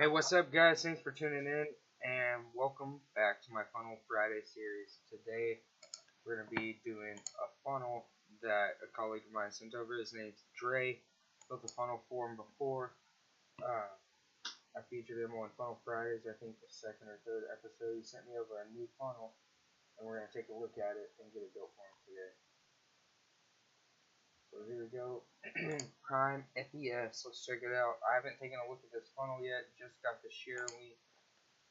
Hey, what's up, guys? Thanks for tuning in, and welcome back to my Funnel Friday series. Today, we're going to be doing a funnel that a colleague of mine sent over. His name's Dre. Built a funnel for him before. I featured him on Funnel Fridays, I think the second or third episode. He sent me over a new funnel, and we're going to take a look at it and get it built for him today. So here we go. Prime FES. Let's check it out. I haven't taken a look at this funnel yet. Just got the share link.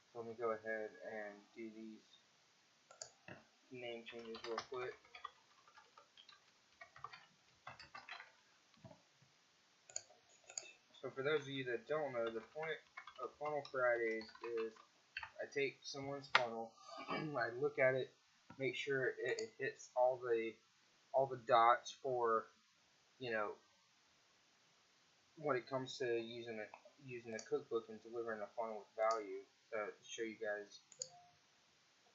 So let me go ahead and do these name changes real quick. So for those of you that don't know, the point of Funnel Fridays is I take someone's funnel, I look at it, make sure it hits all the dots for, you know, when it comes to using a cookbook and delivering a funnel with value. To show you guys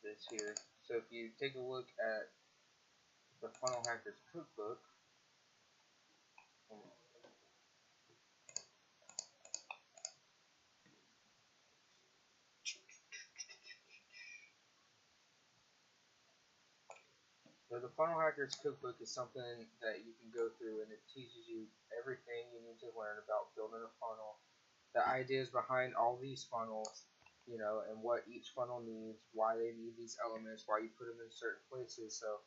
this here. So if you take a look at the Funnel Hackers Cookbook, so the Funnel Hackers Cookbook is something that you can go through, and it teaches you everything you need to learn about building a funnel, the ideas behind all these funnels, you know, and what each funnel needs, why they need these elements, why you put them in certain places. So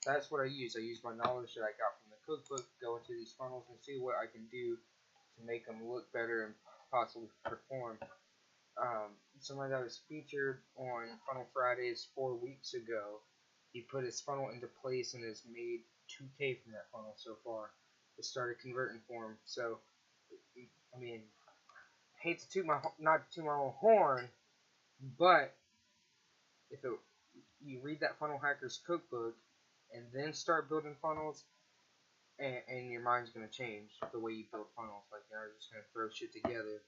that's what I use. I use my knowledge that I got from the cookbook, go into these funnels and see what I can do to make them look better and possibly perform. Somebody that was featured on Funnel Fridays 4 weeks ago, he put his funnel into place and has made 2K from that funnel so far. It started converting for him. So, I mean, hate to not to toot my own horn, but if you read that Funnel Hackers Cookbook and then start building funnels, and your mind's gonna change the way you build funnels. Like, you're not just gonna throw shit together.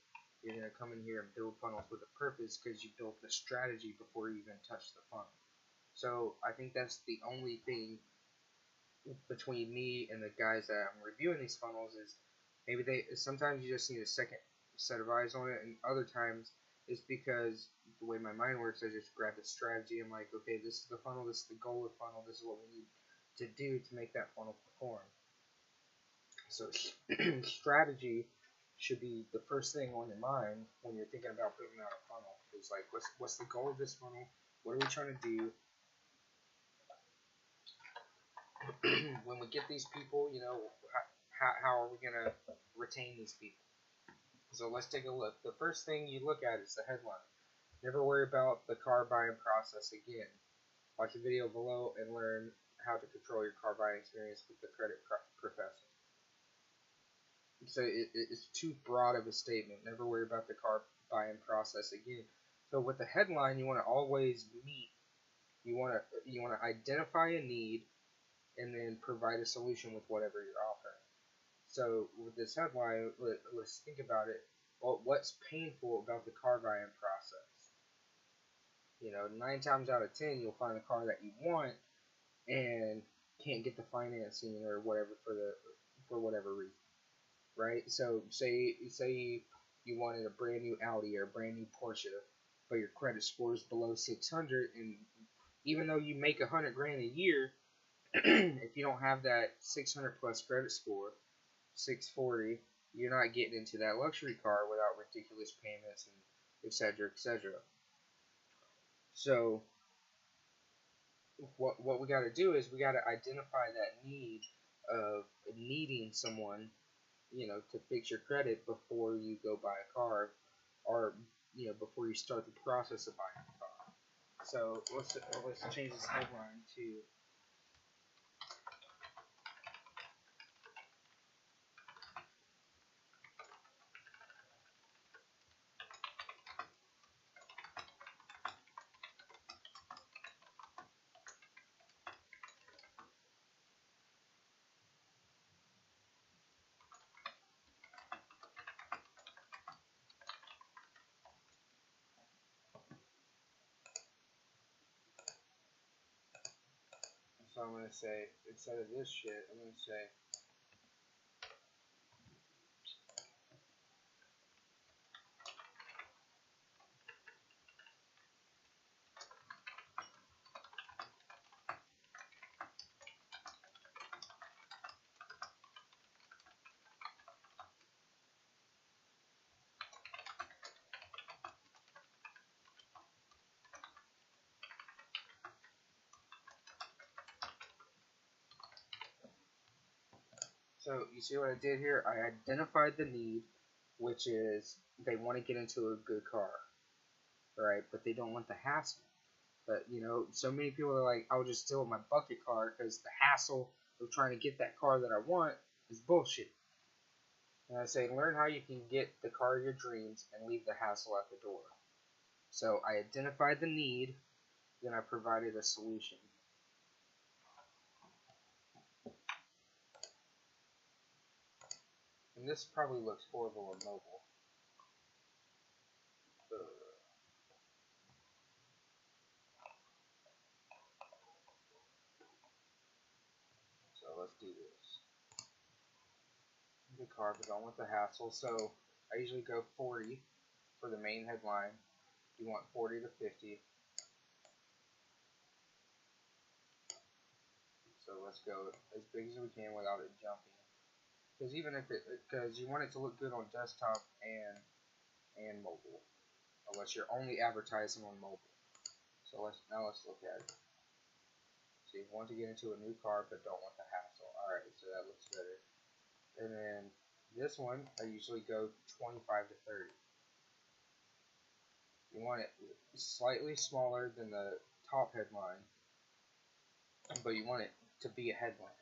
You're gonna come in here and build funnels with a purpose because you built the strategy before you even touched the funnel. So I think that's the only thing between me and the guys that I'm reviewing these funnels is maybe sometimes you just need a second set of eyes on it, and other times it's because the way my mind works, I just grab the strategy. I'm like, okay, this is the funnel, this is the goal of the funnel, this is what we need to do to make that funnel perform. So strategy should be the first thing on your mind when you're thinking about building out a funnel. It's like, what's the goal of this funnel? What are we trying to do? When we get these people, you know, how are we going to retain these people? So let's take a look. The first thing you look at is the headline. Never worry about the car buying process again. Watch the video below and learn how to control your car buying experience with the credit professor. So it's too broad of a statement. Never worry about the car buying process again. So with the headline, you want to always meet. You want to identify a need, and then provide a solution with whatever you're offering. So with this headline, let's think about it. Well, what's painful about the car buying process? You know, 9 times out of 10, you'll find the car that you want and can't get the financing or whatever for whatever reason. Right? So say you wanted a brand new Audi or a brand new Porsche, but your credit score is below 600, and even though you make $100 grand a year, if you don't have that 600 plus credit score, 640, you're not getting into that luxury car without ridiculous payments and etc. etc. So what we got to do is we got to identify that need of needing someone, you know, to fix your credit before you go buy a car, or, you know, before you start the process of buying a car. So let's change this headline to So I'm going to say, instead of this shit, I'm going to say, So you see what I did here? I identified the need, which is they want to get into a good car, right? But they don't want the hassle. But you know, so many people are like, I'll just steal my bucket car because the hassle of trying to get that car that I want is bullshit. And I say, learn how you can get the car of your dreams and leave the hassle at the door. So I identified the need, then I provided a solution. And this probably looks horrible on mobile. So let's do this. The car, but don't want the hassle. So I usually go 40 for the main headline. You want 40 to 50. So let's go as big as we can without it jumping. Because even if because you want it to look good on desktop and mobile, unless you're only advertising on mobile. So let's look at it. So you want to get into a new car, but don't want the hassle. All right, so that looks better. And then this one, I usually go 25 to 30. You want it slightly smaller than the top headline, but you want it to be a headline.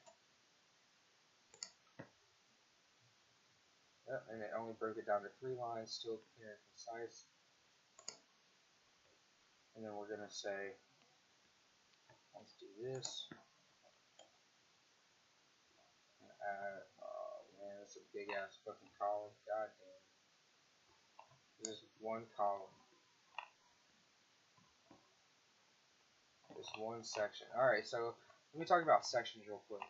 Yep, and it only broke it down to 3 lines, still clear and concise. And then we're gonna say, let's do this. Oh man, that's a big ass fucking column. God damn. This is one column. This one section. Alright, so let me talk about sections real quick.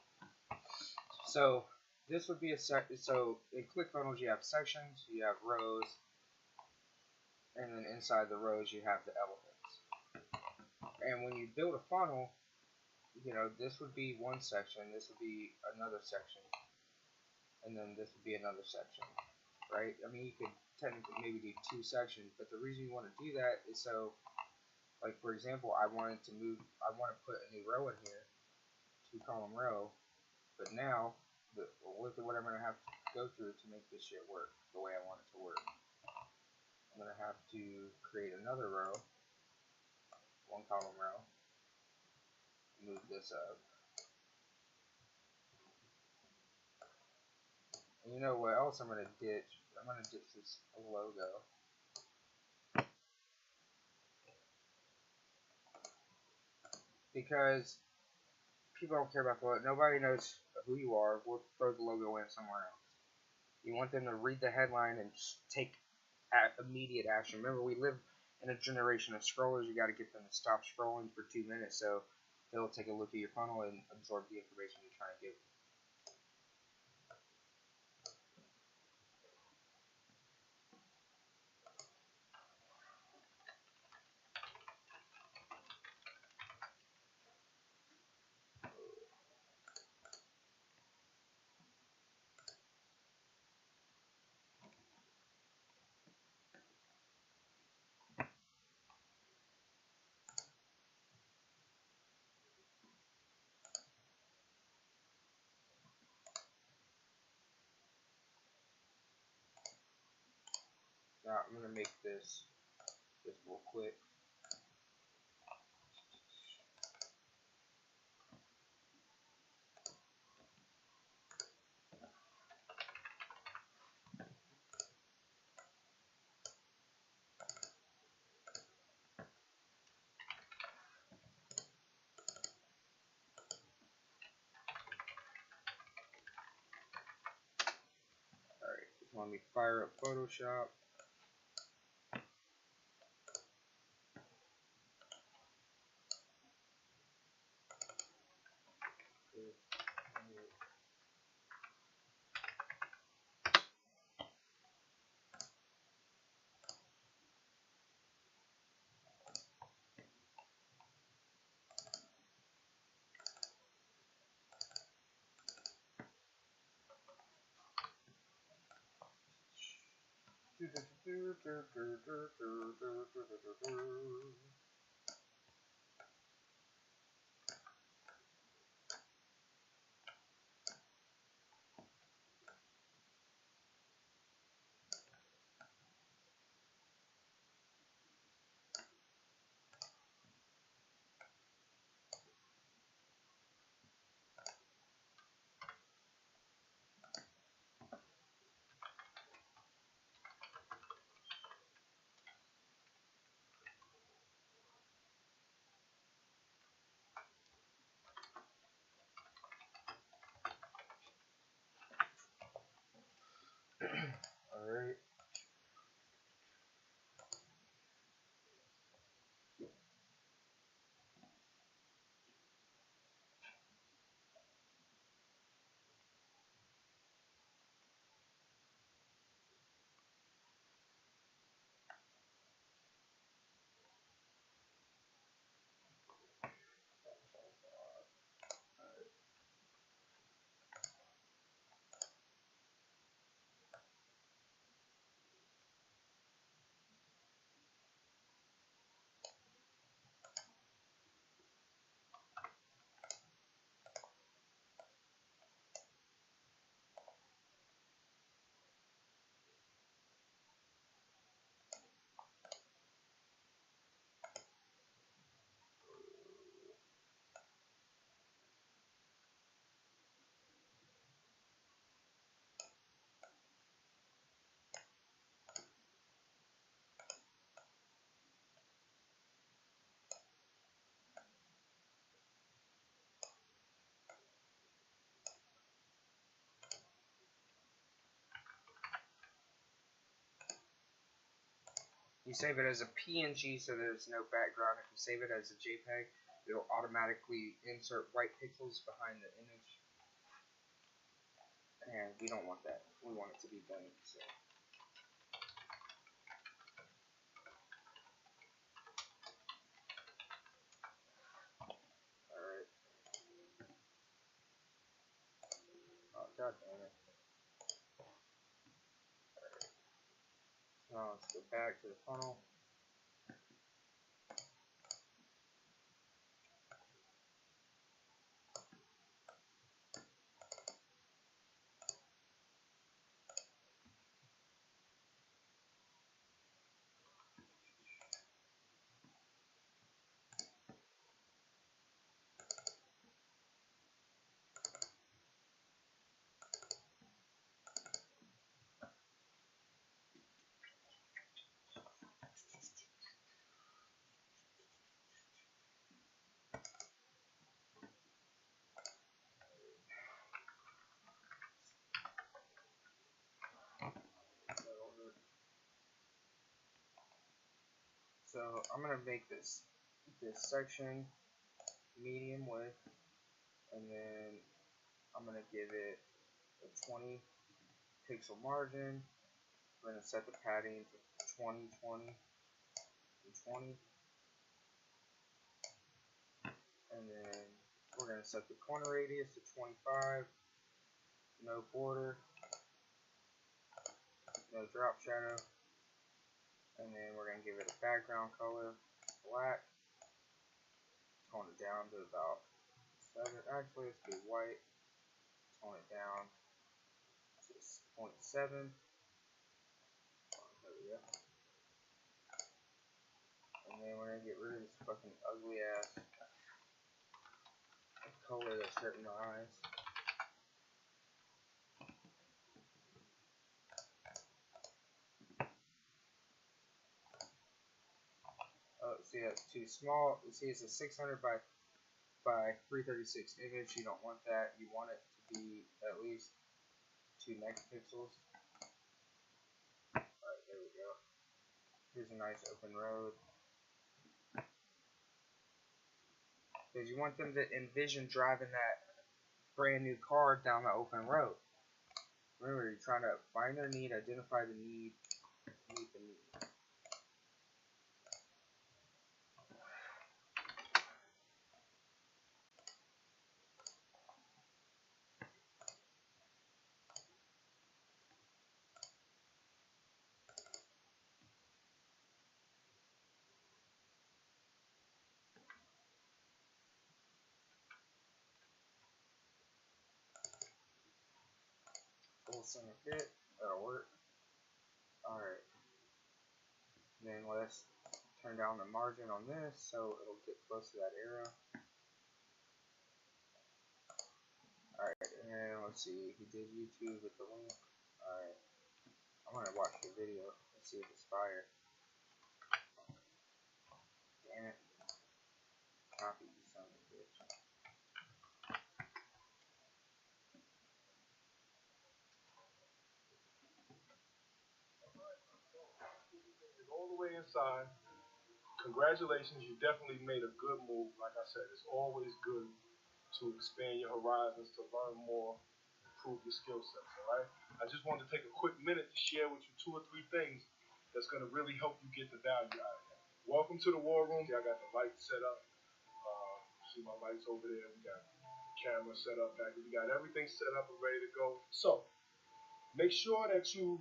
So this would be a so in ClickFunnels you have sections, you have rows, and then inside the rows you have the elements. And when you build a funnel, you know, this would be one section, this would be another section, and then this would be another section, right? I mean, you could technically maybe do 2 sections, but the reason you want to do that is so, like for example, I want to put a new row in here, 2-column row, but now, look at what I'm going to have to go through to make this shit work the way I want it to work. I'm going to have to create another row, 1-column row, move this up. And you know what else I'm going to ditch? I'm going to ditch this logo. Because people don't care about the logo. Nobody knows who you are. We'll throw the logo in somewhere else. You want them to read the headline and just take immediate action. Remember, we live in a generation of scrollers. You got to get them to stop scrolling for 2 minutes so they'll take a look at your funnel and absorb the information you're trying to give them. Now I'm going to make this real quick. Alright, let me fire up Photoshop. You save it as a PNG so there's no background. If you save it as a JPEG, it'll automatically insert white pixels behind the image. And we don't want that. We want it to be blank. So. Alright. Oh, god damn it. Alright. Now let's go back to the funnel. So I'm gonna make this section medium width, and then I'm gonna give it a 20 pixel margin. We're gonna set the padding to 20, 20, and 20, and then we're gonna set the corner radius to 25. No border, no drop shadow, and then we're gonna give it a background color black. Tone it down to about 7. Actually, let's do white. Tone it down to 0.7. There we go. And then we're gonna get rid of this fucking ugly ass color that's hurting my eyes. Oh, see, that's too small. See, it's a 600 by 336 image. You don't want that. You want it to be at least 2 megapixels. Alright, there we go. Here's a nice open road. Because you want them to envision driving that brand new car down the open road. Remember, you're trying to find their need, identify the need, meet the need. Full center fit, that'll work. Alright. Then let's turn down the margin on this so it'll get close to that arrow. Alright, and let's see, he did YouTube with the link. Alright, I'm gonna watch the video and see if it's fire. Damn it. Copy, you son of a bitch. All the way inside. Congratulations, you definitely made a good move. Like I said, it's always good to expand your horizons, to learn more, improve your skill sets, all right? I just wanted to take a quick minute to share with you 2 or 3 things that's going to really help you get the value out of it. Welcome to the War Room. I got the lights set up. See my lights over there. We got the camera set up back. We got everything set up and ready to go. So make sure that you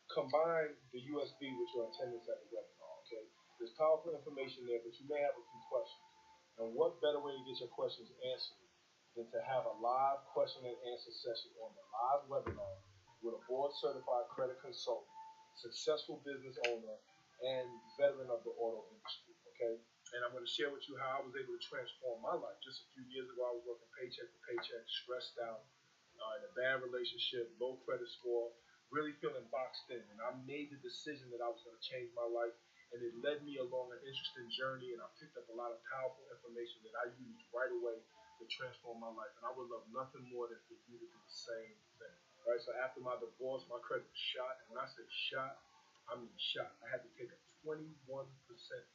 combine the USB with your attendance at the webinar, okay? There's powerful information there, but you may have a few questions. And what better way to get your questions answered than to have a live question and answer session on the live webinar with a board-certified credit consultant, successful business owner, and veteran of the auto industry, okay? And I'm going to share with you how I was able to transform my life. Just a few years ago, I was working paycheck to paycheck, stressed out, in a bad relationship, low credit score, really feeling boxed in. And I made the decision that I was going to change my life, and it led me along an interesting journey, and I picked up a lot of powerful information that I used right away to transform my life. And I would love nothing more than for you to do the same thing. Right? So after my divorce, my credit was shot. And when I say shot, I mean, shot. I had to take a 21%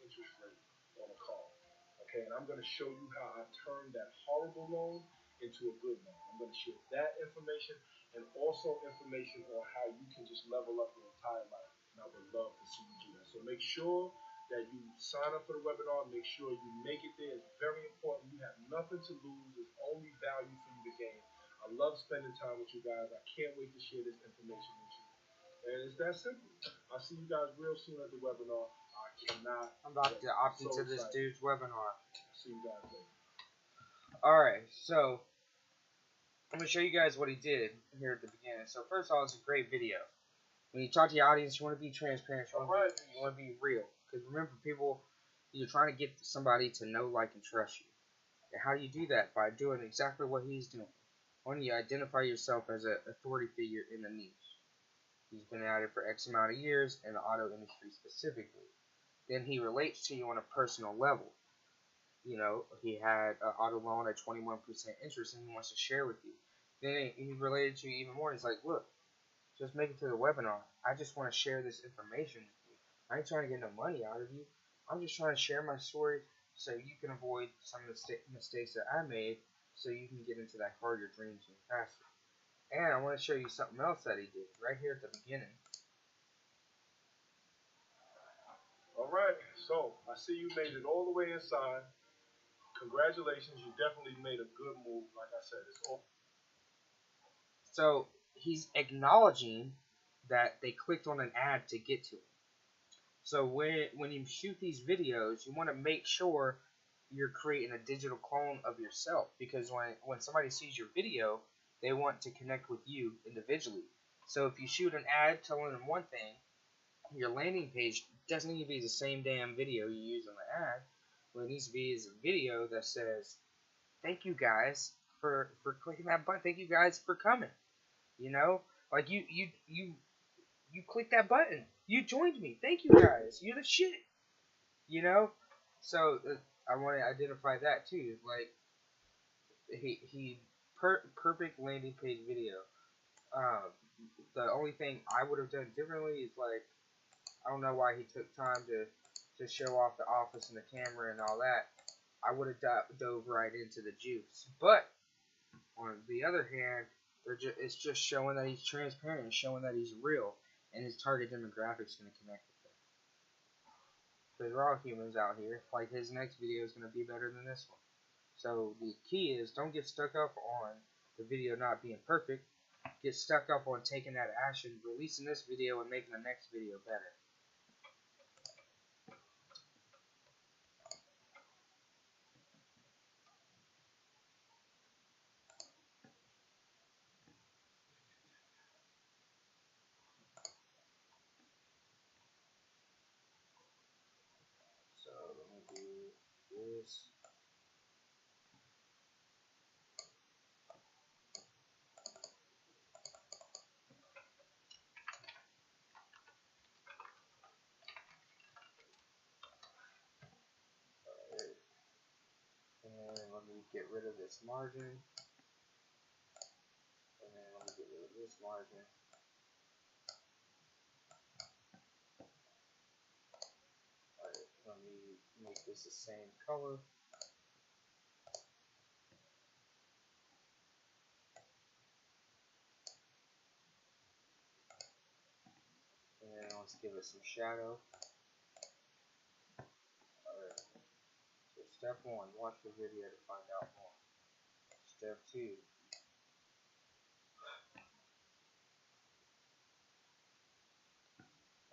interest rate on a car. Okay, and I'm going to show you how I turned that horrible loan into a good loan. I'm going to share that information and also information on how you can just level up your entire life. And I would love to see you do that. So make sure that you sign up for the webinar. Make sure you make it there. It's very important. You have nothing to lose. There's only value for you to gain. I love spending time with you guys. I can't wait to share this information with you. And it's that simple. I'll see you guys real soon at the webinar. I cannot. I'm about to opt into this dude's webinar. See you guys later. Alright, so I'm going to show you guys what he did here at the beginning. So first of all, it's a great video. When you talk to your audience, you want to be transparent. You want to be real. Because remember, people, you're trying to get somebody to know, like, and trust you. And how do you do that? By doing exactly what he's doing. One, you identify yourself as an authority figure in the niche. He's been at it for X amount of years in the auto industry specifically. Then he relates to you on a personal level. You know, he had an auto loan at 21% interest and he wants to share with you. Then he related to you even more. He's like, look, just make it to the webinar. I just want to share this information with you. I ain't trying to get no money out of you. I'm just trying to share my story so you can avoid some of the mistakes that I made so you can get into that car of your dreams faster. And I want to show you something else that he did right here at the beginning. Alright, so I see you made it all the way inside. Congratulations, you definitely made a good move. Like I said, it's all. So he's acknowledging that they clicked on an ad to get to him. So when you shoot these videos, you want to make sure you're creating a digital clone of yourself, because when somebody sees your video, they want to connect with you individually. So if you shoot an ad telling them one thing, your landing page doesn't need to be the same damn video you use in the ad. What it needs to be is a video that says, thank you guys for clicking that button. Thank you guys for coming. You know, like you clicked that button. You joined me. Thank you guys. You're the shit. You know, so I want to identify that too. Like perfect landing page video. The only thing I would have done differently is, like, I don't know why he took time to show off the office and the camera and all that. I would have dove right into the juice. But on the other hand, it's just showing that he's transparent, showing that he's real, and his target demographic is going to connect with him. Because we're all humans out here. Like, his next video is going to be better than this one. So the key is, don't get stuck up on the video not being perfect. Get stuck up on taking that action, releasing this video, and making the next video better. So let me do this. And let me get rid of this margin. And then let me get rid of this margin. Alright, let me make this the same color. And then let's give it some shadow. Alright. So step 1, watch the video to find out more. Step 2.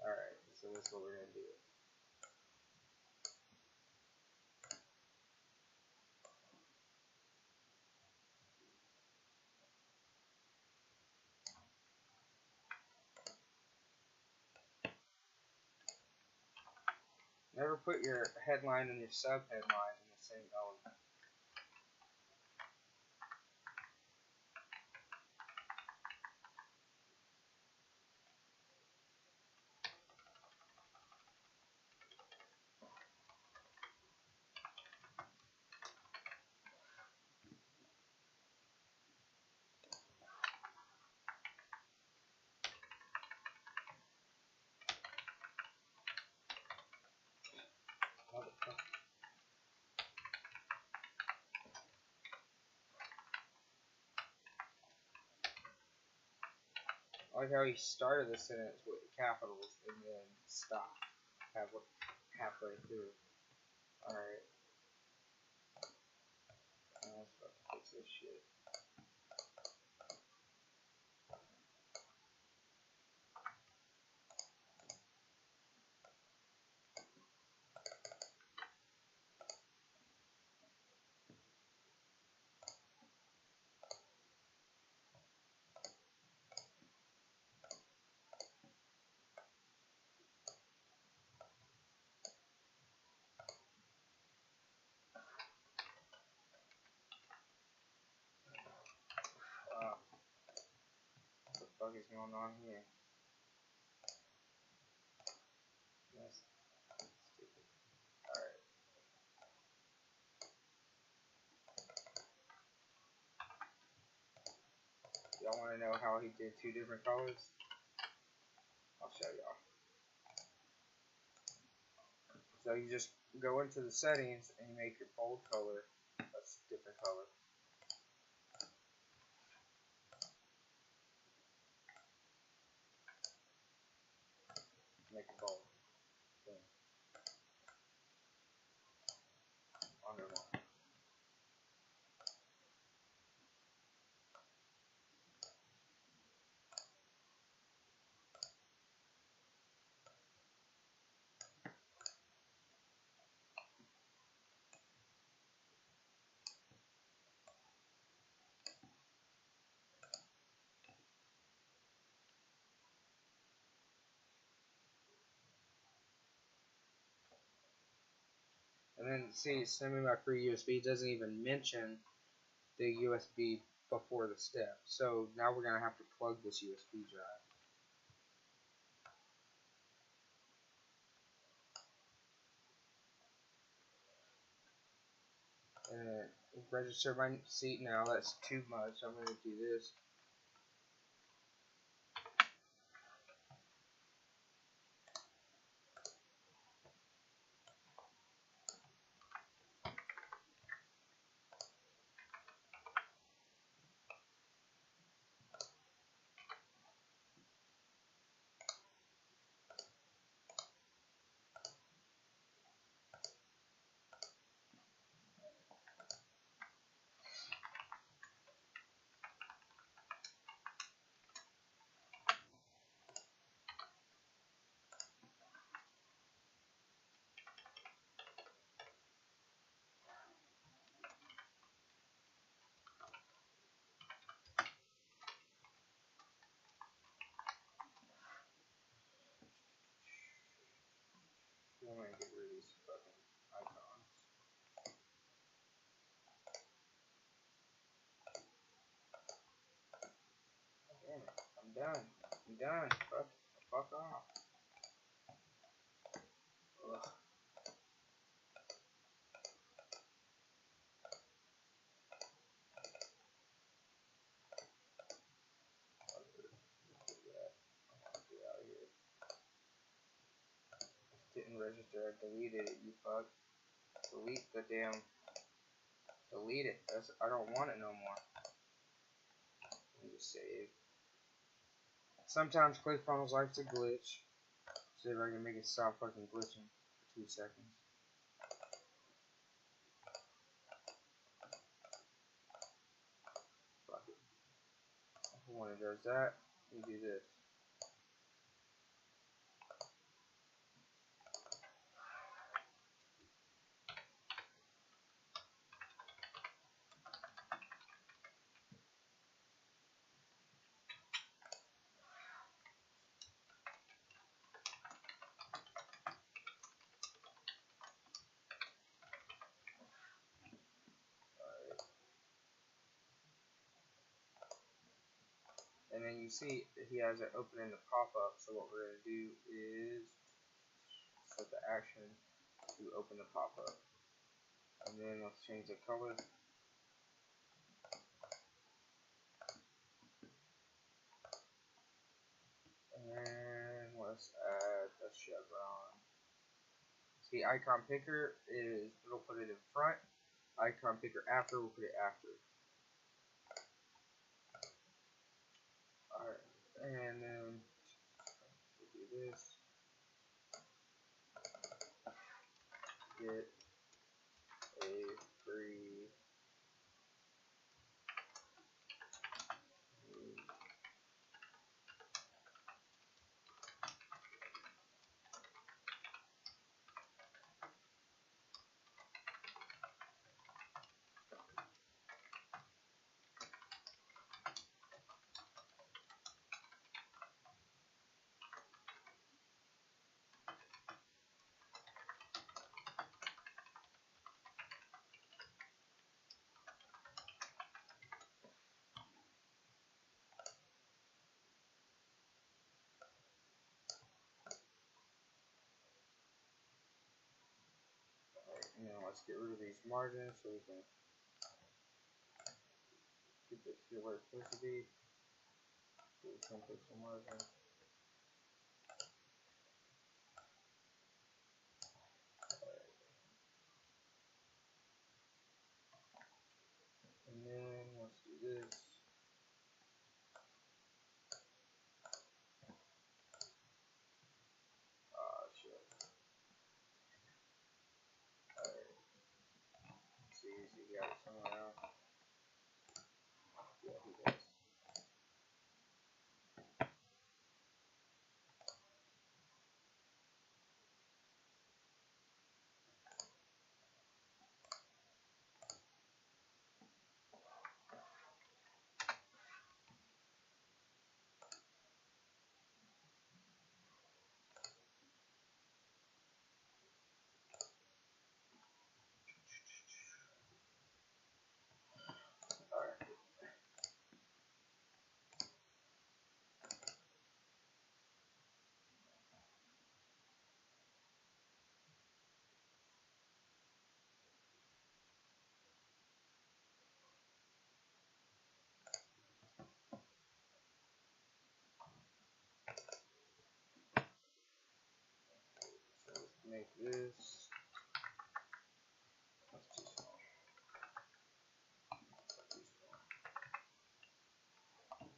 Alright, so that's what we're going to do. Never put your headline and your sub-headline in the same element. I like how he started the sentence with capitals and then stopped halfway through. Alright. Now let's fucking fix this shit. Wow. What the fuck is going on here? That's stupid. Alright. Y'all want to know how he did two different colors? I'll show y'all. So you just go into the settings and you make your bold color a different color. Make it bold. Boom. Under one. And then see, sending my free USB doesn't even mention the USB before the step. So now we're gonna have to plug this USB drive. And register my seat now. That's too much. I'm gonna do this. I'm gonna get rid of these fucking icons. Damn it. I'm done. I'm done. Fuck off. Ugh. Get out of here. Didn't register. I deleted it, you fuck. Delete the damn. Delete it. I don't want it no more. Let me just save. Sometimes ClickFunnels likes to glitch. See if I can make it stop fucking glitching for 2 seconds. Fuck it. When it does that, you do this. And then you see he has it open in the pop-up. So what we're going to do is set the action to open the pop-up. And then let's change the color. And let's add a chevron. See, icon picker is, it'll put it in front. Icon picker after will put it after. Alright, And then we'll do this. Get a free now let's get rid of these margins so we can keep this here where it's supposed to be. Do some pixel margin. And then let's do this. Ah, shit. Alright. See, he got it somewhere else. Yeah, he does. Alright. So let's make this. That's too small. Too small.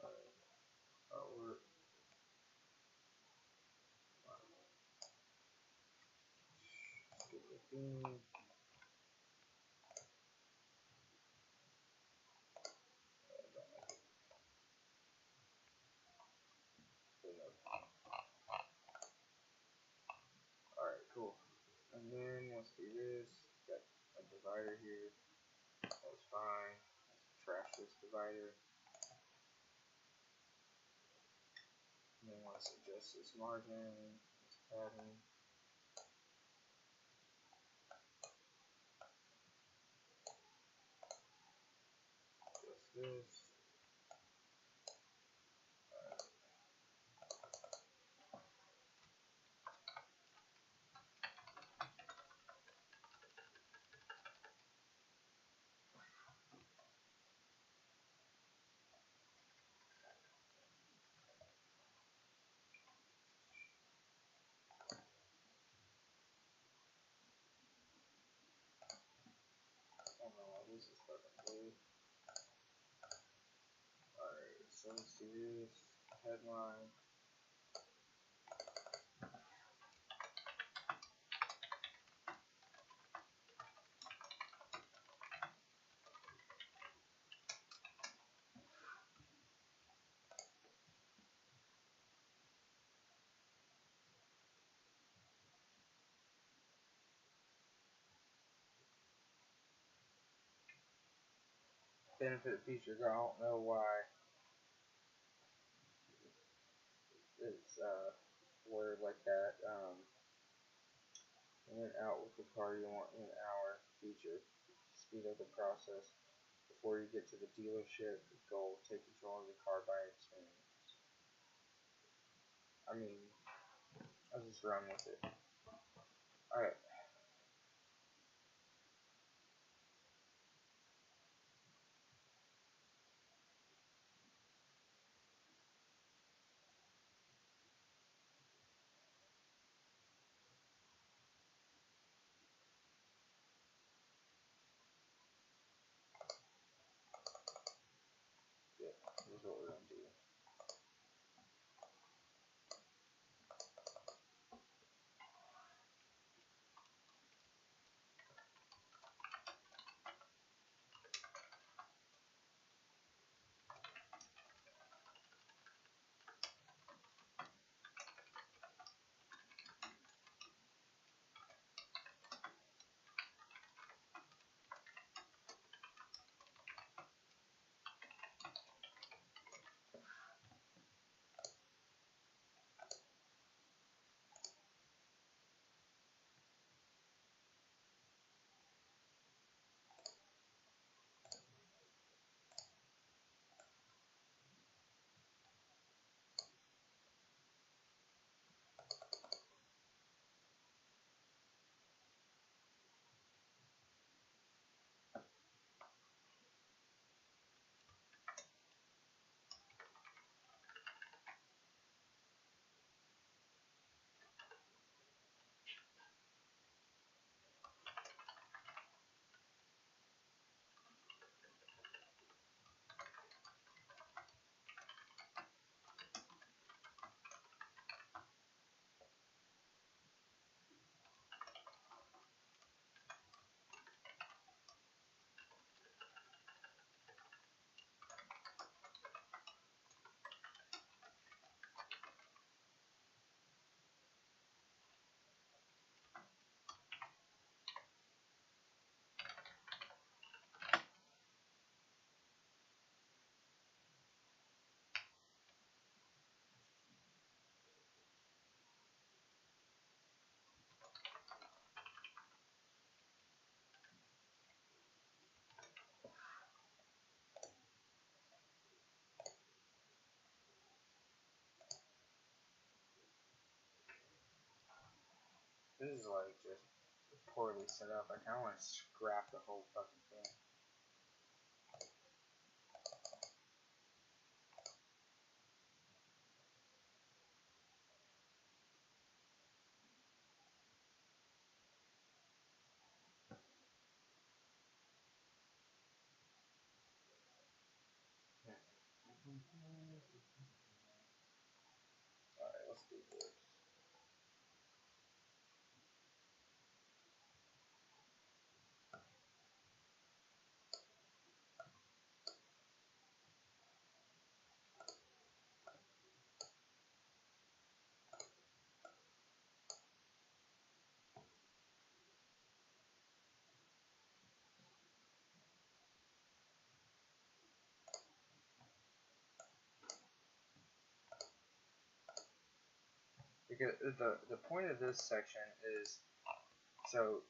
Alright. Artwork. Get the theme. Alright, cool. And then let's do this. Got a divider here. That's fine. Let's trash this divider. And then let's adjust this margin, this pattern. Adjust this. I don't know why this is fucking blue. Alright, so let's do this. Headline. Benefit features. I don't know why it's worded like that. In and out with the car you want in an hour. Feature. Speed up the process. Before you get to the dealership, goal, take control of the car by experience. I mean, I'll just run with it. Alright. Yeah, here's what we're gonna do. This is like just poorly set up. I kind of want to scrap the whole fucking thing. Alright, let's do this. Because the point of this section is, so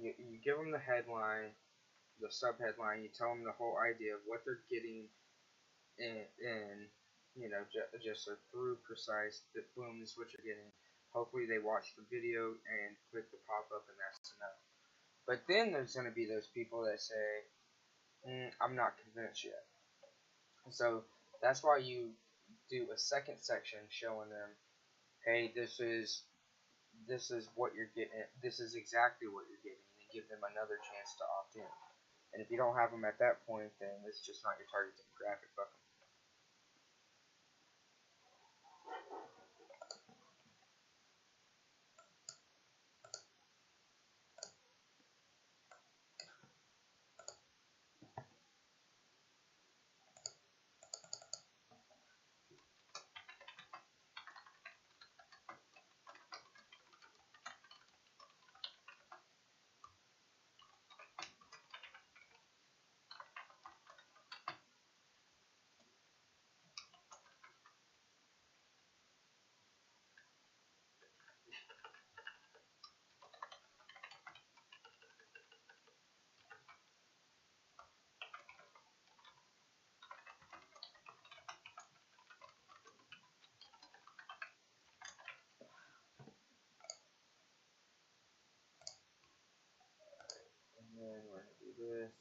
you give them the headline, the subheadline, you tell them the whole idea of what they're getting in just a through precise, that boom, this is what you're getting. Hopefully they watch the video and click the pop-up and that's enough. But then there's going to be those people that say, I'm not convinced yet. So that's why you do a second section showing them, hey, this is what you're getting. This is exactly what you're getting, and give them another chance to opt in. And if you don't have them at that point, then it's just not your target demographic. Fuck them. And then we're gonna do this.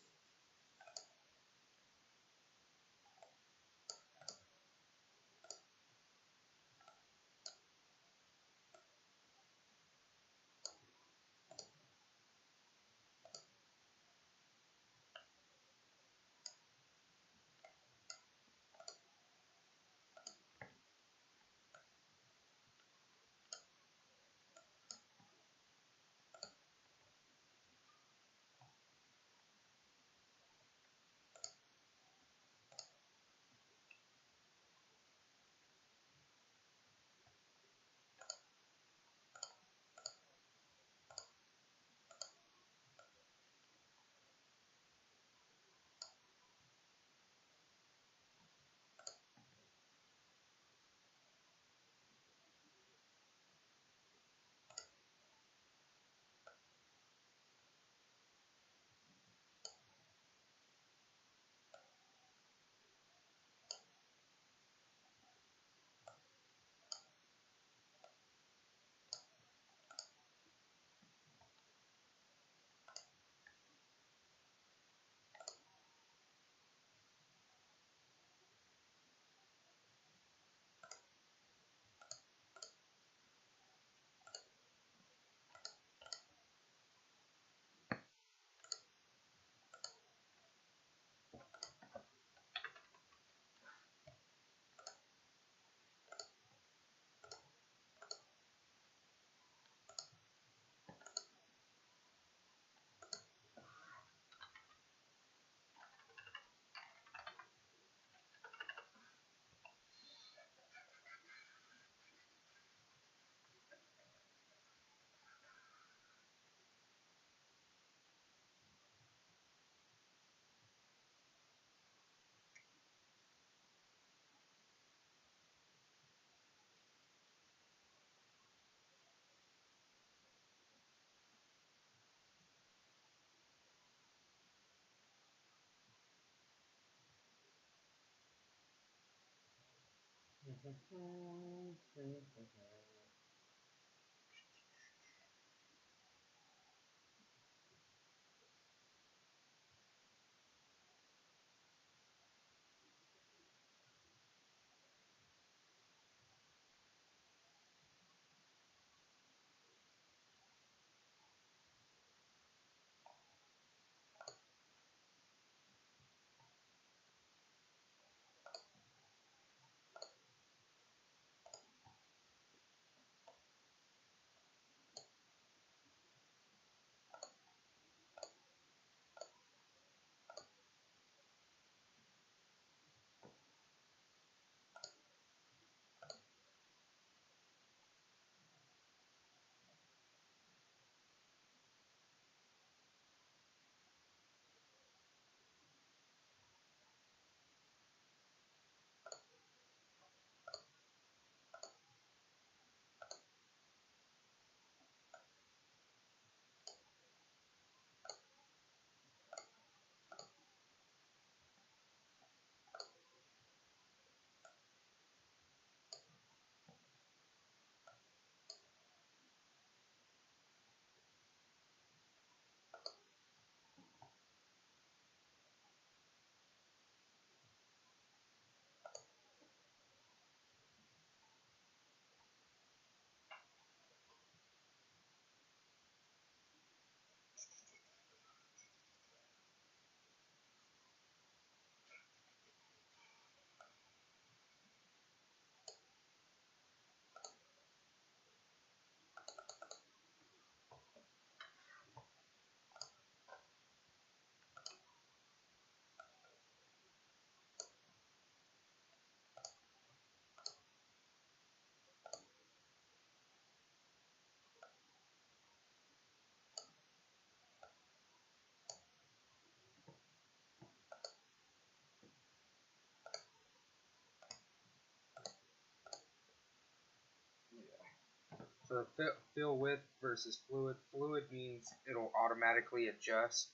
So fill width versus fluid. Fluid means it'll automatically adjust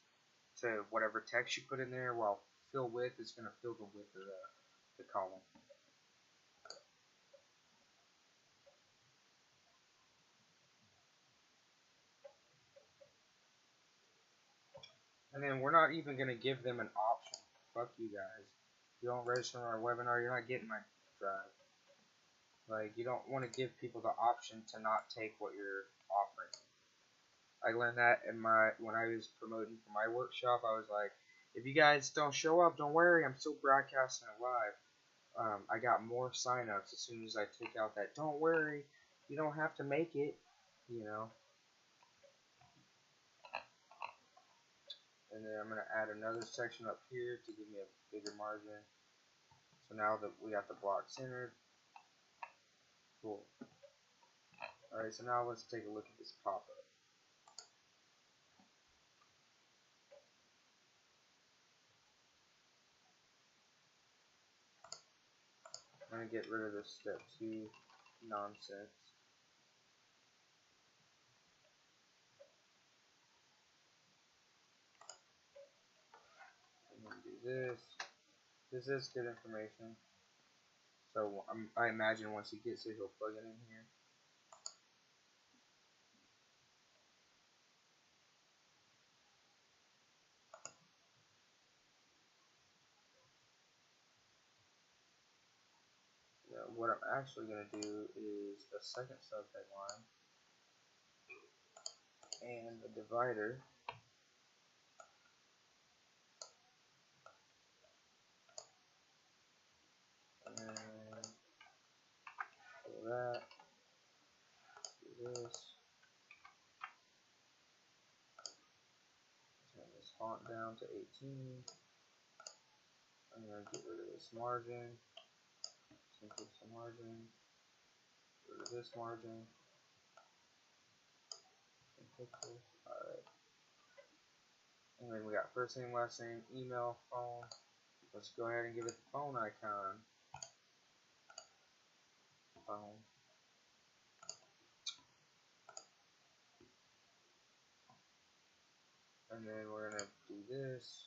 to whatever text you put in there, while fill width is going to fill the width of the column. And then we're not even going to give them an option. Fuck you guys. If you don't register on our webinar, you're not getting my drive. Like, you don't want to give people the option to not take what you're offering. I learned that when I was promoting for my workshop. I was like, if you guys don't show up, don't worry, I'm still broadcasting it live. I got more signups as soon as I took out that don't worry, you don't have to make it, you know. And then I'm going to add another section up here to give me a bigger margin. So now that we got the block centered, cool. Alright, so now let's take a look at this pop-up. I'm going to get rid of this step 2 nonsense. I'm going to do this. This is good information. So I imagine once he gets it, he'll plug it in here. What I'm actually going to do is a second subheadline and a divider. And do that. Do this. Turn this font down to 18. I'm going to get rid of this margin. Increase the margin. Get rid of this margin. Alright. And then we got first name, last name, email, phone. Let's go ahead and give it the phone icon. Phone. And then we're going to do this.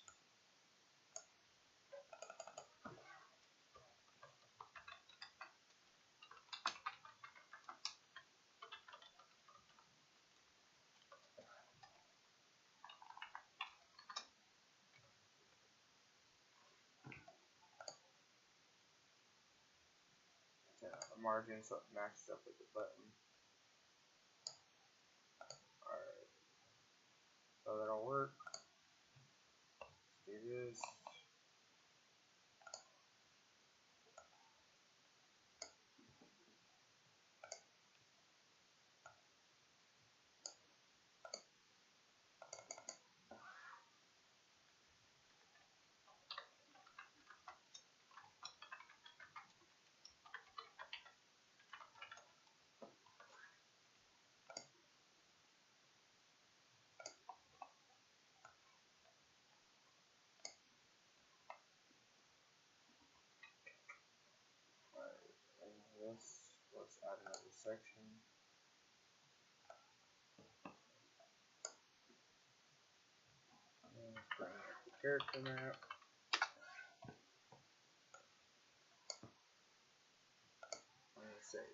The margin so it matches up with the button. Alright. So that'll work. Let's do this. Let's add another section. And let's bring up the character map. I'm going to say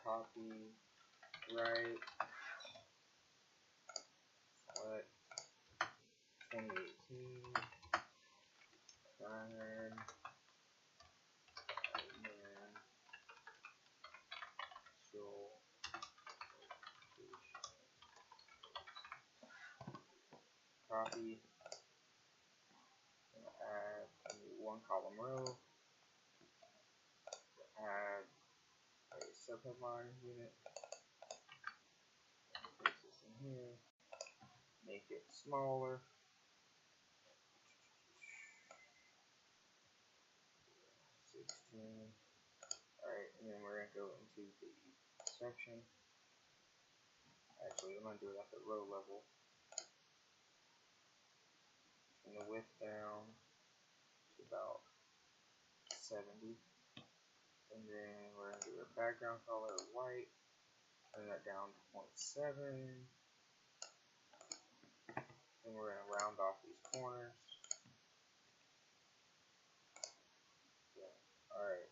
copy, write, select 2018, Ryan, and show. Copy, add a new 1 column row, add a subheadline unit, place this in here, make it smaller, 16, alright, and then we're going to go into the section. Actually, I'm going to do it at the row level. Turn the width down to about 70. And then we're going to do our background color white. Turn that down to 0.7. And we're going to round off these corners. Yeah. Alright.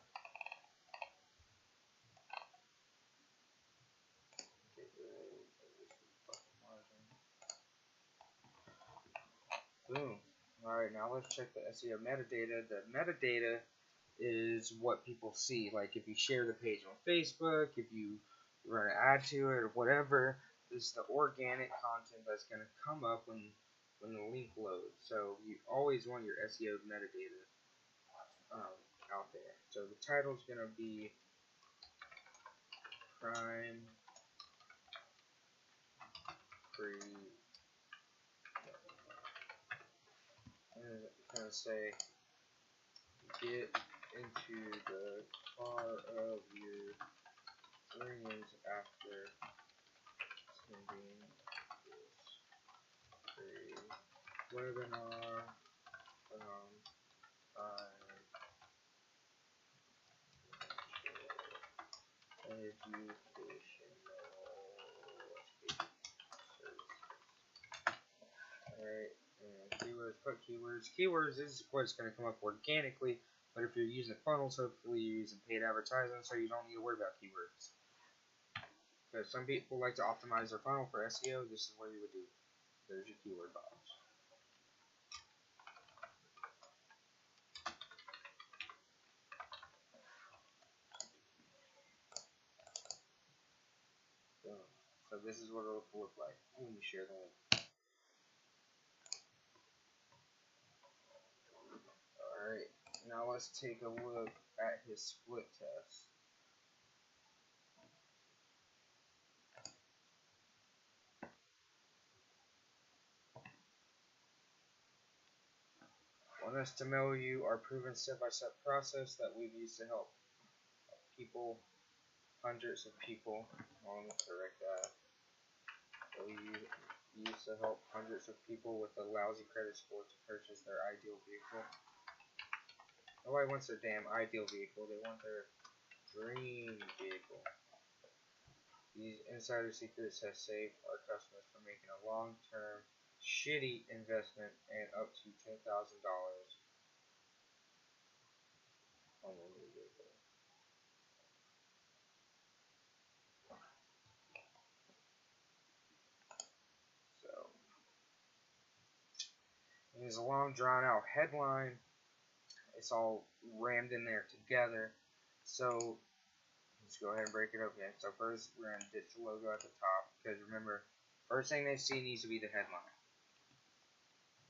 Get rid of this fucking margin. Boom. Alright, now let's check the SEO metadata. The metadata is what people see. Like if you share the page on Facebook, if you run an ad to it or whatever, this is the organic content that's going to come up when the link loads. So you always want your SEO metadata out there. So the title is going to be Crime Free. And it's going to say get into the car of your dreams after attending this free webinar from educational services. Alright, and keywords, put keywords. Keywords is what's going to come up organically, but if you're using funnels, hopefully you're using paid advertising, so you don't need to worry about keywords. Because some people like to optimize their funnel for SEO, this is what you would do. There's your keyword box. So this is what it'll look like when you share the link. Alright, now let's take a look at his split test. Want us to mail you our proven step-by-step process that we've used to help people, hundreds of people. Let me correct that. So we used to help hundreds of people with a lousy credit score to purchase their ideal vehicle. Nobody wants their damn ideal vehicle, they want their dream vehicle. These insider secrets have saved our customers from making a long-term shitty investment and up to $10,000 on the new vehicle. So, there's a long drawn-out headline. It's all rammed in there together. So let's go ahead and break it up again. So first, we're going to ditch the logo at the top, because remember, first thing they see needs to be the headline.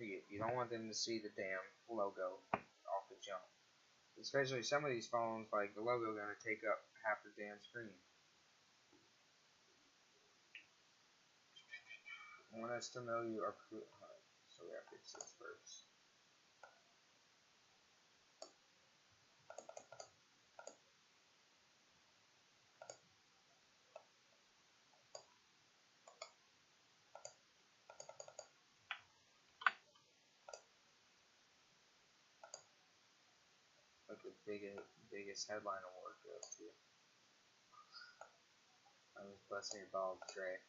You don't want them to see the damn logo off the jump. Especially some of these phones, like the logo, going to take up half the damn screen. I want us to know you are. So we have to fix this first. What the biggest headline award goes to. I'm just busting your balls, Dre.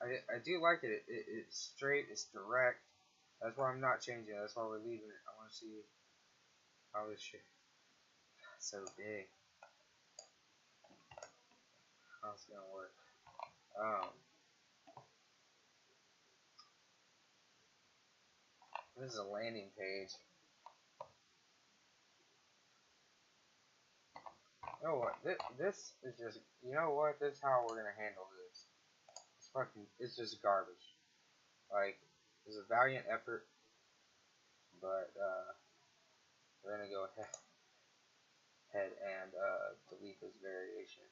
I do like it. It's straight. It's direct. That's why I'm not changing it. That's why we're leaving it. I want to see how this shit. So big. How it's gonna work. This is a landing page. You know what? This is just. You know what? This is how we're gonna handle this. It's fucking. It's just garbage. Like, it's a valiant effort, but we're gonna go ahead and delete this variation.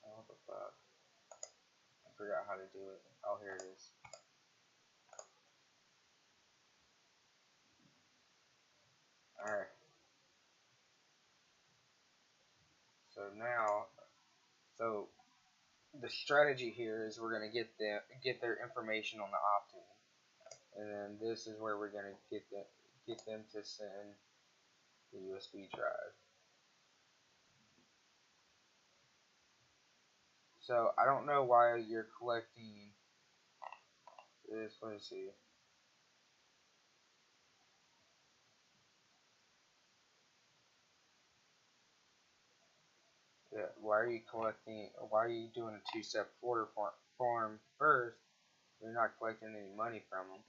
Oh, what the fuck? I forgot how to do it. Oh, here it is. Alright. So now, the strategy here is we're gonna get their information on the opt-in, and then this is where we're gonna get get them to send the USB drive. So I don't know why you're collecting this. Let me see. Yeah, why are you collecting? Why are you doing a two-step order form first? You're not collecting any money from them.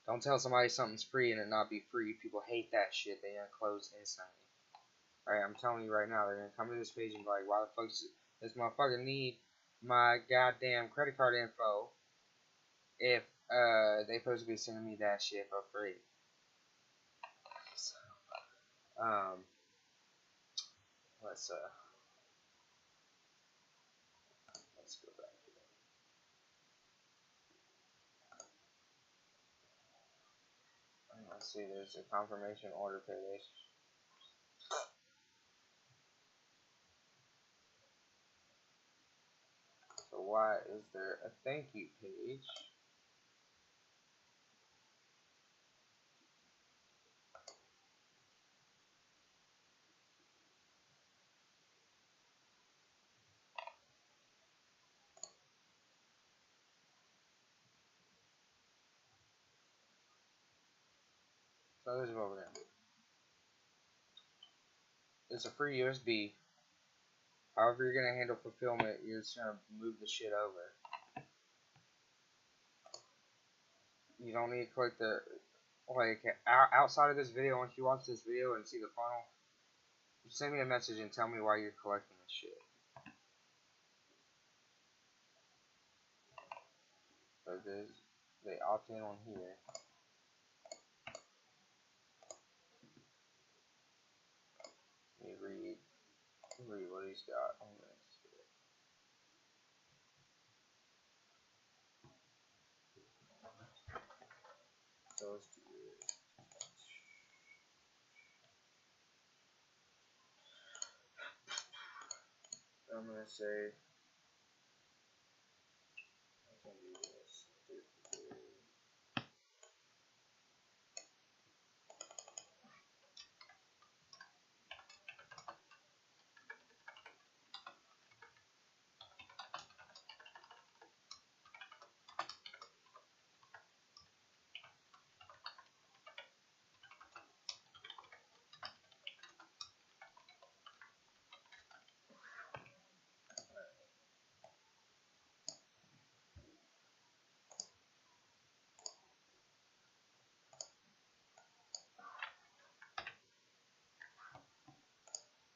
Don't tell somebody something's free and it not be free. People hate that shit. They unclose instantly. Alright, I'm telling you right now, they're gonna come to this page and be like, why the fuck does this motherfucker need my goddamn credit card info if they supposed to be sending me that shit for free? So, let's go back here. Let's see, there's a confirmation order page. So why is there a thank you page? So this is what we're gonna do. It's a free USB. However you're gonna handle fulfillment, you're just gonna move the shit over. You don't need to click the outside of this video. Once you watch this video and see the funnel, send me a message and tell me why you're collecting this shit. So they opt in on here. Let me read what he's got on this. So let's do this. I'm gonna say I can do this.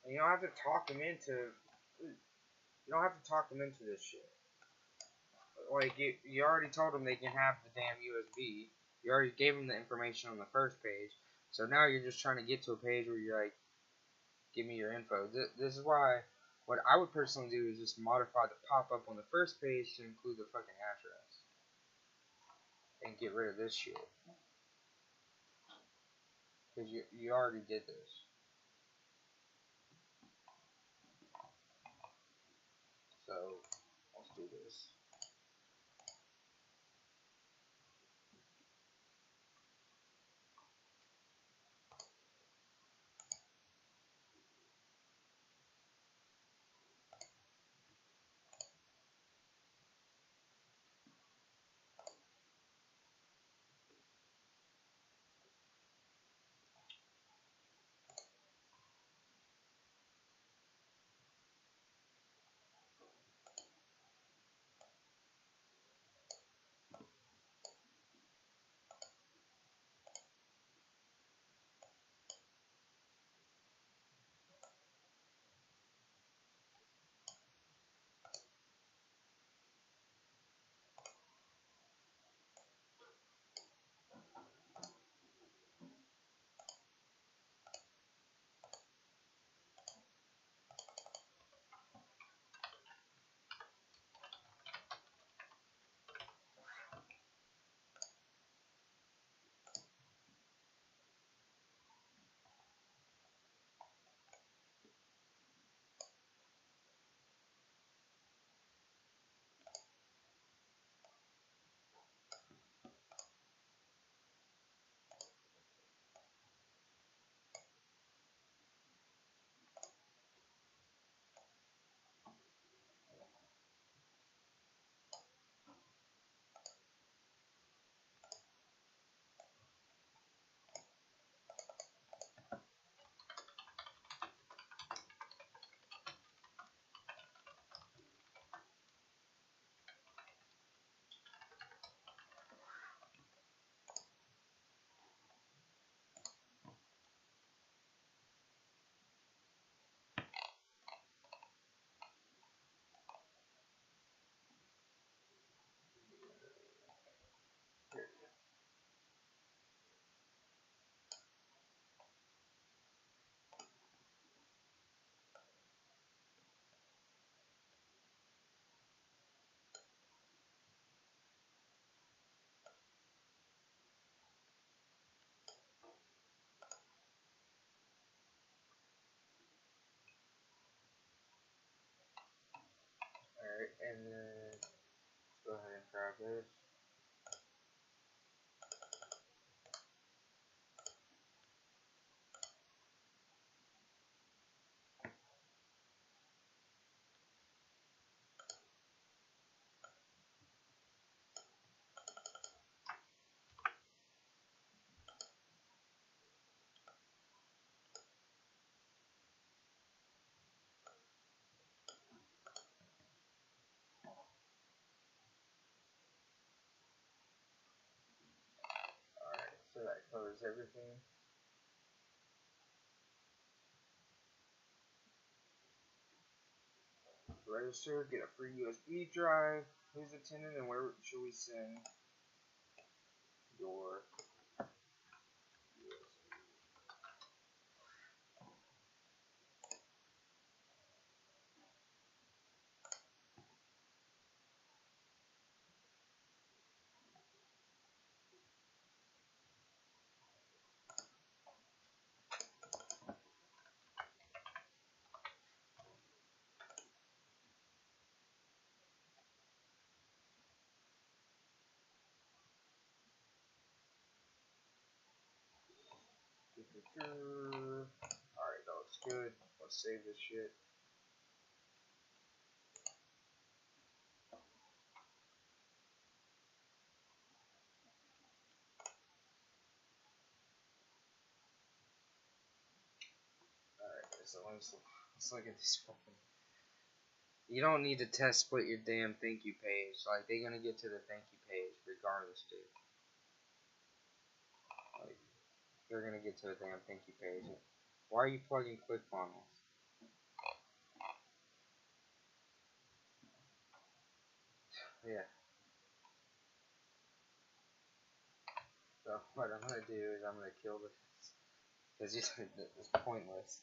You don't have to talk them into. You don't have to talk them into this shit. Like you already told them they can have the damn USB. You already gave them the information on the first page. So now you're just trying to get to a page where you're like, give me your info. This is why what I would personally do is just modify the pop-up on the first page to include the fucking address. And get rid of this shit. Because you already did this. So, let's do this. grab this. Alright, so that covers everything. Register, get a free USB drive. Who's attending and where should we send your USB? Alright, that looks good. Let's save this shit. Alright, so let's look at this fucking. You don't need to test split your damn thank you page. Like, they're gonna get to the thank you page regardless, dude. Like, they're gonna get to the damn thank you page. Why are you plugging ClickFunnels? Yeah. So what I'm gonna do is I'm gonna kill this because it's pointless.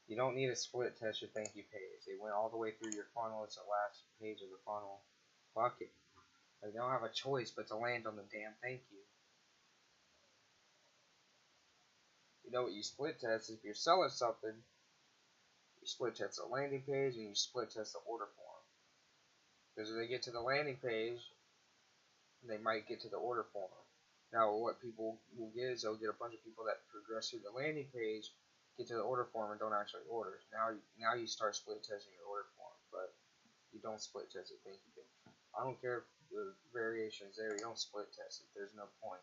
You don't need to split test your thank you page. They went all the way through your funnel. It's the last page of the funnel. Fuck it. Like, they don't have a choice but to land on the damn thank you. You know what you split test is if you're selling something, you split test the landing page and you split test the order form. Because if they get to the landing page, they might get to the order form. Now, what people will get is they'll get a bunch of people that progress through the landing page, get to the order form, and don't actually order. Now you start split testing your order form, but you don't split test it. Thank you. I don't care if the variation is there. You don't split test it. There's no point.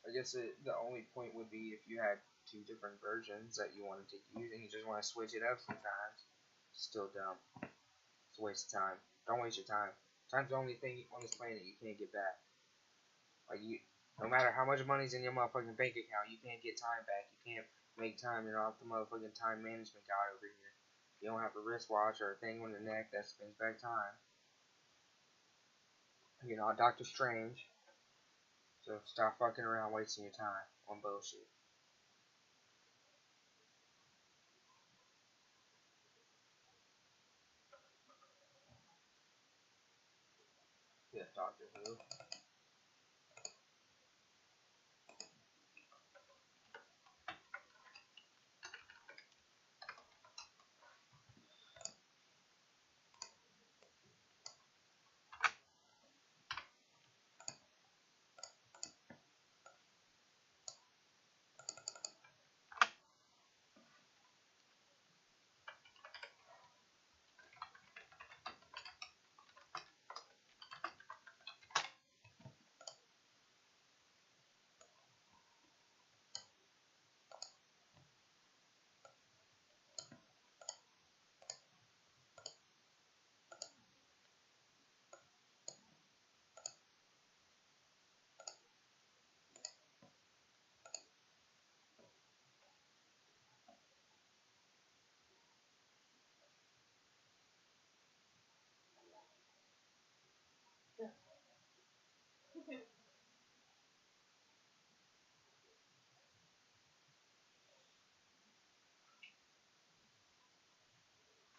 I guess the only point would be if you had two different versions that you wanted to use and you just want to switch it up sometimes. Still dumb. It's a waste of time. Don't waste your time. Time's the only thing on this planet you can't get back. Like, no matter how much money's in your motherfucking bank account, you can't get time back. You can't make time. You're not the motherfucking time management guy over here. You don't have a wristwatch or a thing on your neck that spins back time. You're not Doctor Strange. So stop fucking around wasting your time on bullshit. Yeah, Doctor Who.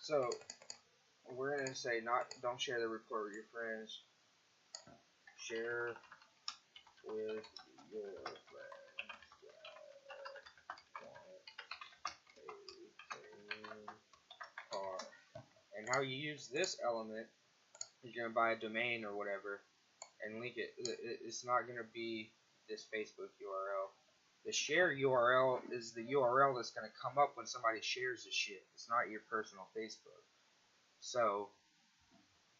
So we're gonna say don't share the report with your friends. Share with your friends that want a clean car how you use this element is you're going to buy a domain or whatever and link it. It's not going to be this Facebook URL. The share URL is the URL that's going to come up when somebody shares the shit. It's not your personal Facebook. So,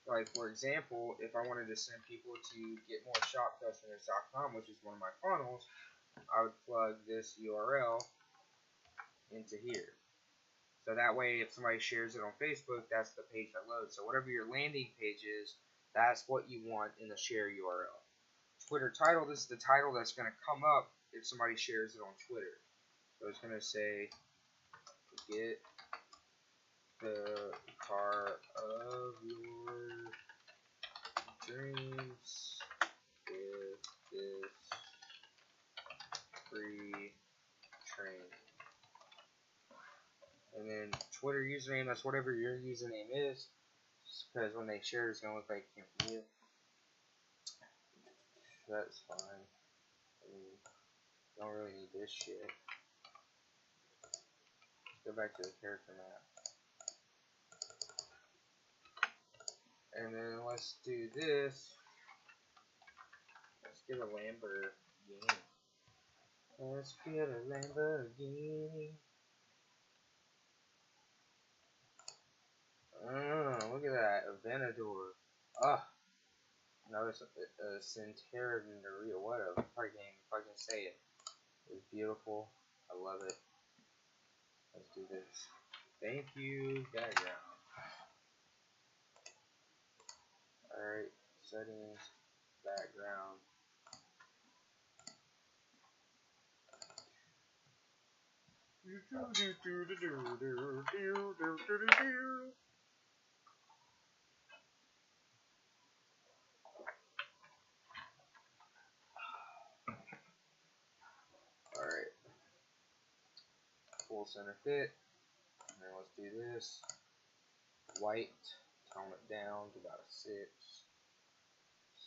like for example, if I wanted to send people to getmoreshopcustomers.com, which is one of my funnels, I would plug this URL into here. So that way, if somebody shares it on Facebook, that's the page that loads. So whatever your landing page is, that's what you want in the share URL. Twitter title, this is the title that's going to come up if somebody shares it on Twitter. So it's going to say, get the car of your dreams with this free training. And then Twitter username, that's whatever your username is. Because when they share it, it's going to look like it came from you. That's fine. I mean, don't really need this shit. Go back to the character map. And then let's do this. Let's get a Lamborghini. Let's get a Lamborghini. Look at that. Aventador. Ugh. No, it's a Centenario. Whatever. I can't say it. It's beautiful. I love it. Let's do this. Thank you, background. Alright, settings, background. Alright. Full center fit. And then let's do this. White. Tone it down to about a 6,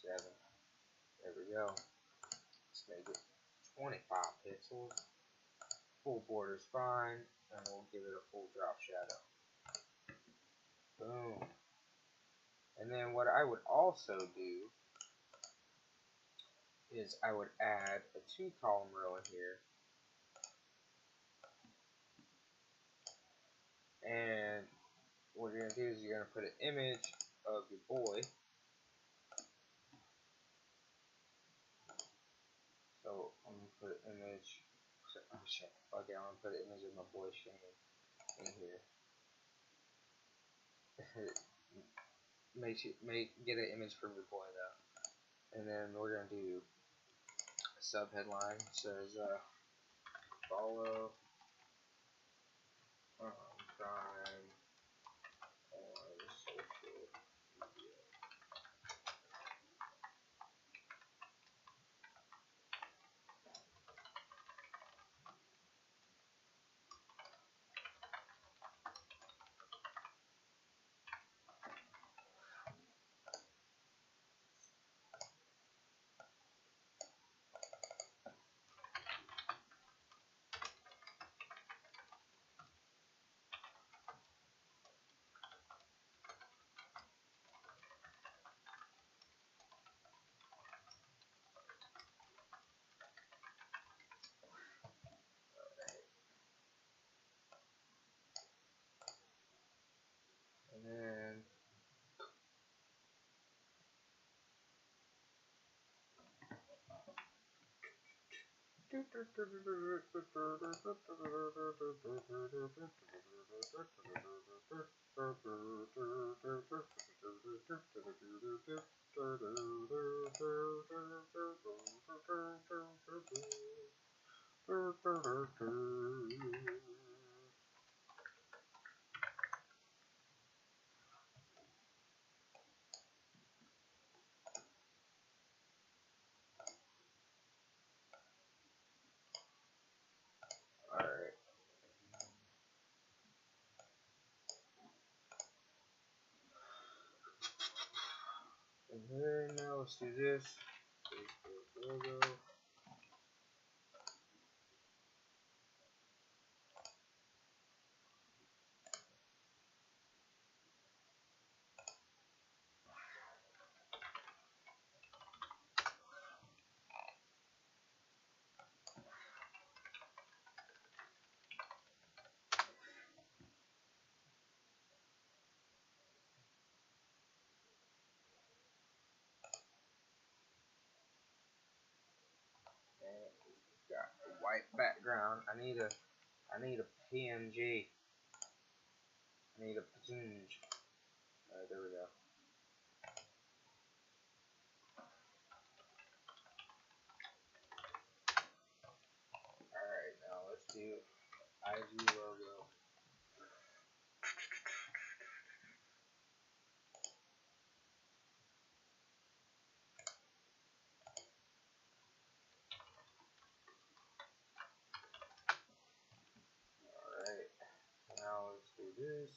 7. There we go. Let's make it 25 pixels. Full border's fine. And we'll give it a full drop shadow. Boom. And then what I would also do is I would add a 2-column row in here. And what you're going to do is you're going to put an image of your boy. So I'm going to put an image. Oh shit. Okay, I'm going to put an image of my boy Shane in here. Get an image from your boy though. And then we're going to do a sub-headline. It says, follow crime on social media. And then alright. And then now let's do this. Facebook logo. white background. I need a PNG. I need a PNG. Alright, there we go. Alright, now let's do IG logo. Alright, now let's do this.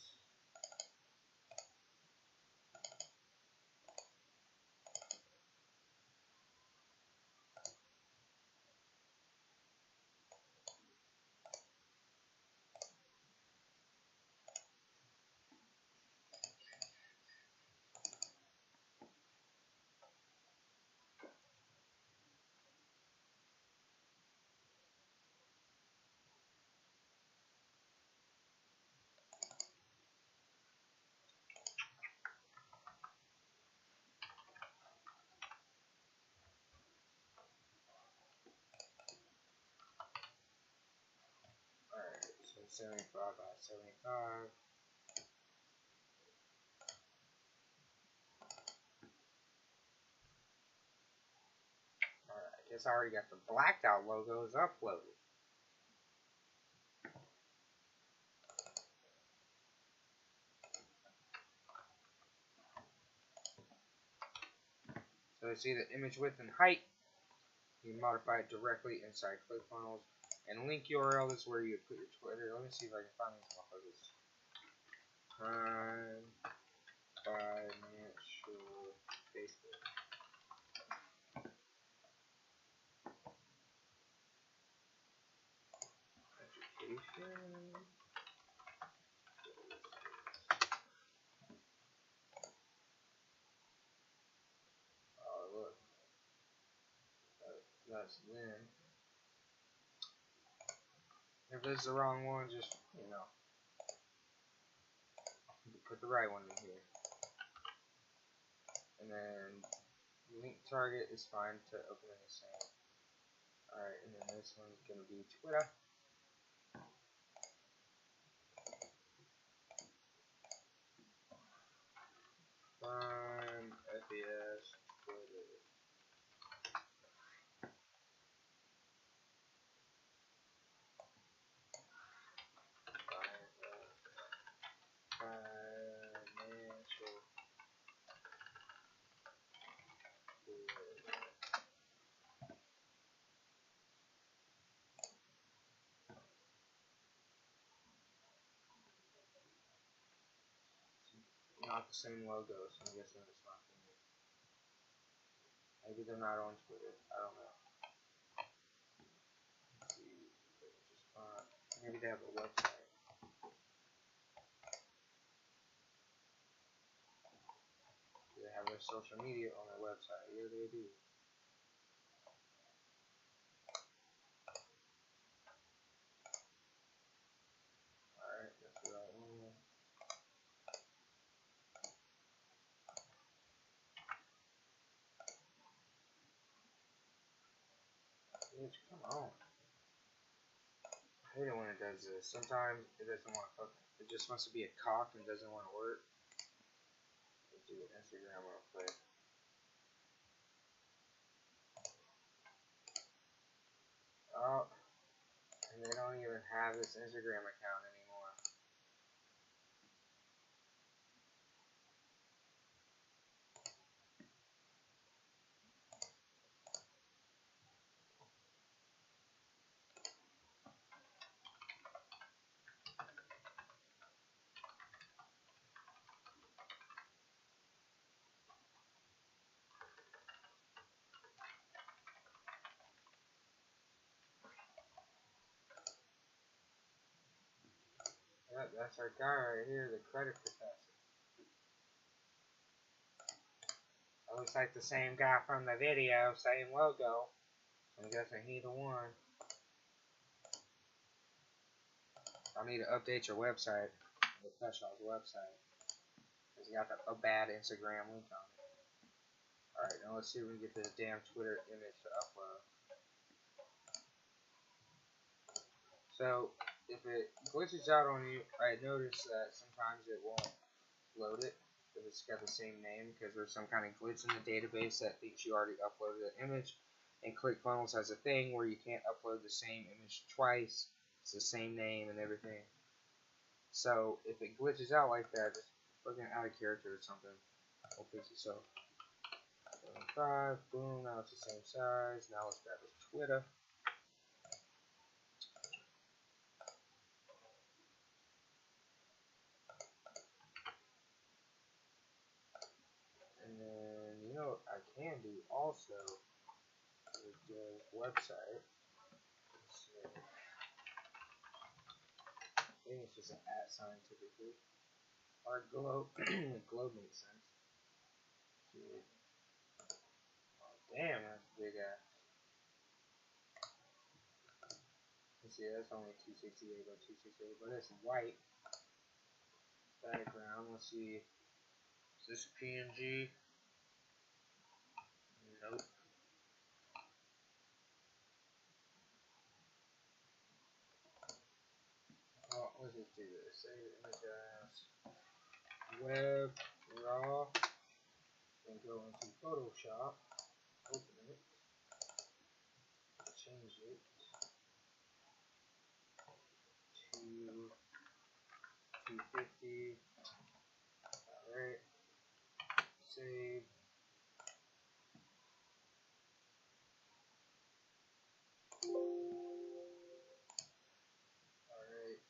Alright, so 75 by 75. Alright, I guess I already got the blacked out logos uploaded. So you see the image width and height. You can modify it directly inside ClickFunnels. And link URL is where you put your Twitter. Let me see if I can find these motherfuckers. Financial Facebook. Education. Oh, look. That's them. If it's the wrong one, just, you know, put the right one in here. And then link target is fine to open in the same. Alright, and then this one's going to be Twitter. FES Twitter. Financial. Not the same logo, so I'm guessing it's not for me. Maybe they're not on Twitter. I don't know. Let's see. Just maybe they have a website. Do they have their social media on their website? Yeah, they do. Alright, that's the right one. Bitch, come on. I hate it when it does this. Sometimes it doesn't want to fucking. It just wants to be a cock and doesn't want to work. Let's do Instagram real quick. Oh, and they don't even have this Instagram account anymore. That's our guy right here, the credit professor. It looks like the same guy from the video, same logo. I'm guessing he the one. I need to update your website, the professional's website, because you got a bad Instagram link on it. Alright, now let's see if we can get this damn Twitter image to upload. So if it glitches out on you, I noticed that sometimes it won't load it if it's got the same name because there's some kind of glitch in the database that thinks you already uploaded an image. And ClickFunnels has a thing where you can't upload the same image twice. It's the same name and everything. So if it glitches out like that, just fucking out of character or something. We'll fix it. So 75, boom, now it's the same size. Now let's grab his Twitter. And then, you know what I can do also with the website. I think it's just an @ sign typically. Or globe. Globe makes sense. Dude. Oh, damn, that's a big ass. Let's see, that's only 268 by 268, but it's white background. Let's see. Is this PNG? Nope. Oh, let's just do this. Save image as web raw. Then go into Photoshop. Open it. Change it to 250. Alright. Save. Alright.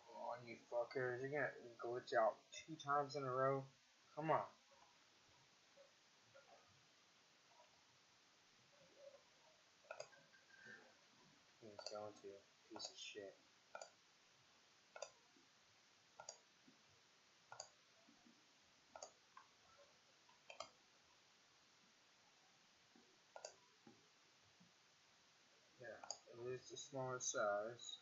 Come on, you fuckers. You're gonna glitch out 2 times in a row? Come on. It's going to. Piece of shit. Yeah, it is the smaller size.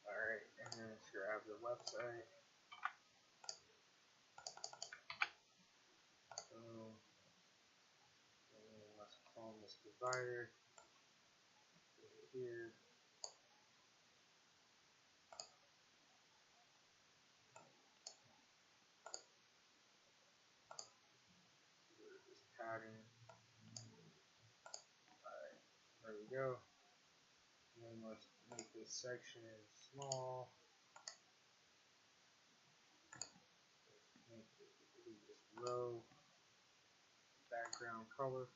Alright, and then let's grab the website. Boom. And then let's clone this divider. Put it here. Go to this pattern. Alright, there we go. And then let's make this section small. Make this row background color.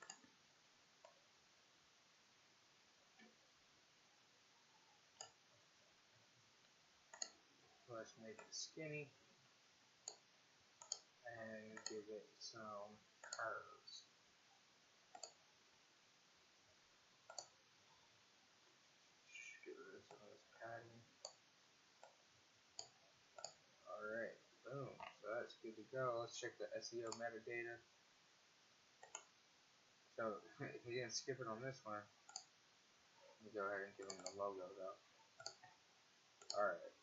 Let's make it skinny and give it some curves. Get rid of some of this padding. Alright, boom. So that's good to go. Let's check the SEO metadata. So he didn't skip it on this one. Let me go ahead and give him the logo though. Alright.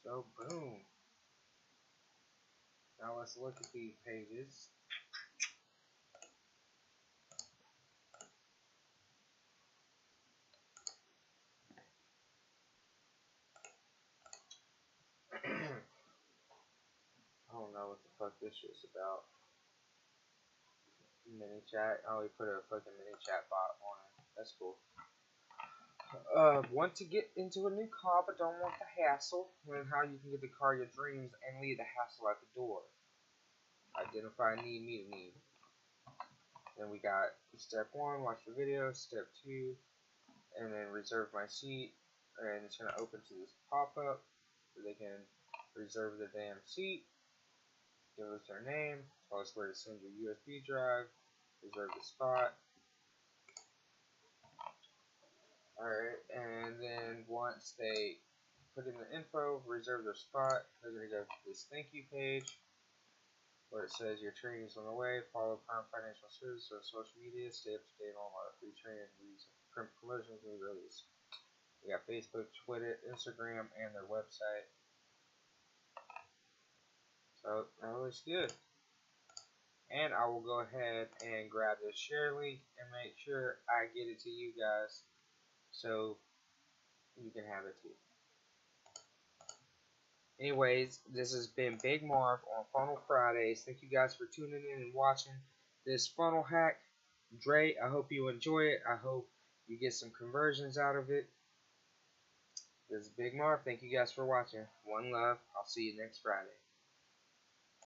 So boom. Now let's look at these pages. know what the fuck this shit's about. Mini chat. Oh, we put a fucking mini chat bot on it. That's cool. Want to get into a new car but don't want the hassle? Learn how you can get the car of your dreams and leave the hassle at the door. Identify need, meet a need. Then we got step 1, watch the video. Step 2, and then reserve my seat. And it's going to open to this pop-up where they can reserve the damn seat. Give us their name. Tell us where to send your USB drive. Reserve the spot. Alright, and then once they put in the info, reserve their spot, they're going to go to this thank you page where it says your training is on the way. Follow Prime Financial Services on social media. Stay up to date on all our free training reviews and print promotions we release. We got Facebook, Twitter, Instagram, and their website. So that looks good. And I will go ahead and grab this share link and make sure I get it to you guys so you can have it too. Anyways, this has been Big Marv on Funnel Fridays. Thank you guys for tuning in and watching this funnel hack. Dre, I hope you enjoy it. I hope you get some conversions out of it. This is Big Marv. Thank you guys for watching. One love. I'll see you next Friday.